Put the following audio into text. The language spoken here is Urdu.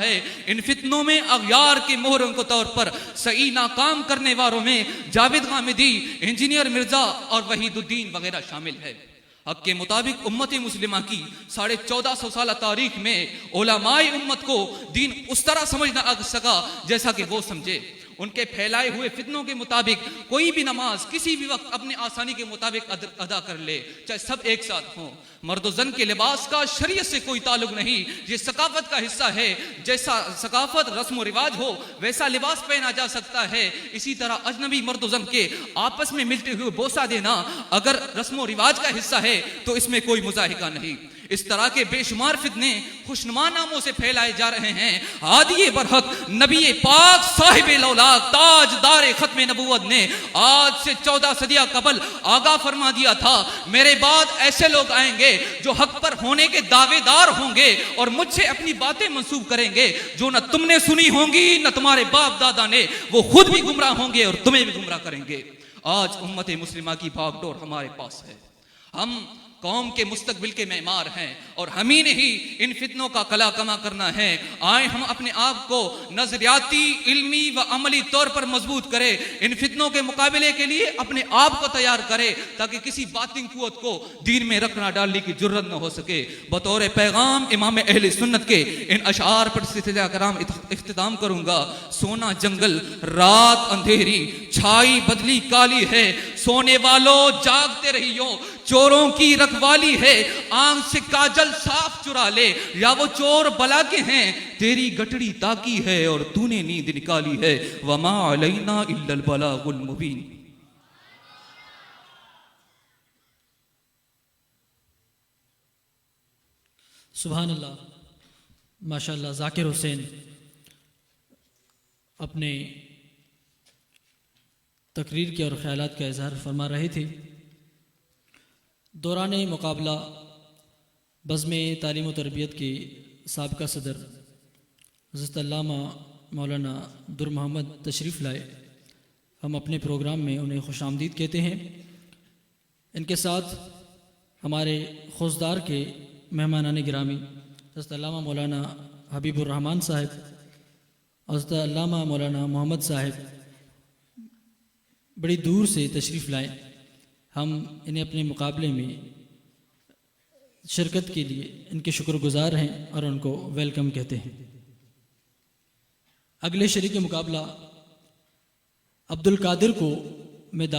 ہے ان فتنوں میں اغیار کے مہروں کے طور پر صحیح ناکام کرنے والوں میں جاوید غامدی، انجینئر مرزا اور وحید الدین وغیرہ شامل ہے۔ حق کے مطابق امت مسلمہ کی 1450 سالہ تاریخ میں علماء امت کو دین اس طرح سمجھ نہ آ سکا جیسا کہ وہ سمجھے۔ ان کے پھیلائے ہوئے فتنوں کے مطابق کوئی بھی نماز کسی بھی وقت اپنے آسانی کے مطابق ادا کر لے، چاہے سب ایک ساتھ ہوں۔ مرد و زن کے لباس کا شریعت سے کوئی تعلق نہیں، یہ ثقافت کا حصہ ہے۔ جیسا ثقافت رسم و رواج ہو ویسا لباس پہنا جا سکتا ہے۔ اسی طرح اجنبی مرد و زن کے آپس میں ملتے ہوئے بوسہ دینا اگر رسم و رواج کا حصہ ہے تو اس میں کوئی مضاحکہ نہیں۔ اس طرح کے بے شمار فتنے خوشنما ناموں سے پھیلائے جا رہے ہیں۔ ہادی برحق نبی پاک صاحب لولاک تاجدار ختم نبوت نے آج سے 14 صدیاں قبل آگاہ فرما دیا تھا، میرے بعد ایسے لوگ آئیں گے جو حق پر ہونے کے دعوے دار ہوں گے اور مجھ سے اپنی باتیں منسوب کریں گے جو نہ تم نے سنی ہوں گی نہ تمہارے باپ دادا نے، وہ خود بھی گمراہ ہوں گے اور تمہیں بھی گمراہ کریں گے۔ آج امت مسلمہ کی بھاگ دوڑ ہمارے پاس ہے، ہم قوم کے مستقبل کے معمار ہیں اور ہمیں نے ہی ان فتنوں کا قلع کما کرنا ہے۔ آئیں ہم اپنے آپ کو نظریاتی، علمی و عملی طور پر مضبوط کریں، ان فتنوں کے مقابلے کے لیے اپنے آپ کو تیار کریں تاکہ کسی باطن قوت کو دین میں رکھنا ڈالنے کی جرت نہ ہو سکے۔ بطور پیغام امام اہل سنت کے ان اشعار پر سلسلہ کرام اختتام کروں گا۔ سونا جنگل رات اندھیری چھائی بدلی کالی ہے، سونے والوں جاگتے رہیو، چوروں کی رکھوالی ہے، آنکھ سے کاجل صاف چرا لے، یا وہ چور بلا کے ہیں تیری گٹڑی تاکی ہے اور تو نے نیند نکالی ہے، وما علینا الا البلاغ المبین۔ سبحان اللہ، ماشاءاللہ۔ ذاکر حسین اپنے تقریر کے اور خیالات کا اظہار فرما رہے تھے۔ دوران مقابلہ بزم تعلیم و تربیت کے سابقہ صدر حضرت علامہ مولانا در محمد تشریف لائے۔ ہم اپنے پروگرام میں انہیں خوش آمدید کہتے ہیں۔ ان کے ساتھ ہمارے خوزدار کے مہمانان گرامی حضرت علامہ مولانا حبیب الرحمن صاحب، حضرت علامہ مولانا محمد صاحب بڑی دور سے تشریف لائے۔ ہم انہیں اپنے مقابلے میں شرکت کے لیے ان کے شکر گزار ہیں اور ان کو ویلکم کہتے ہیں۔ اگلے شریک مقابلہ عبد القادر کو میں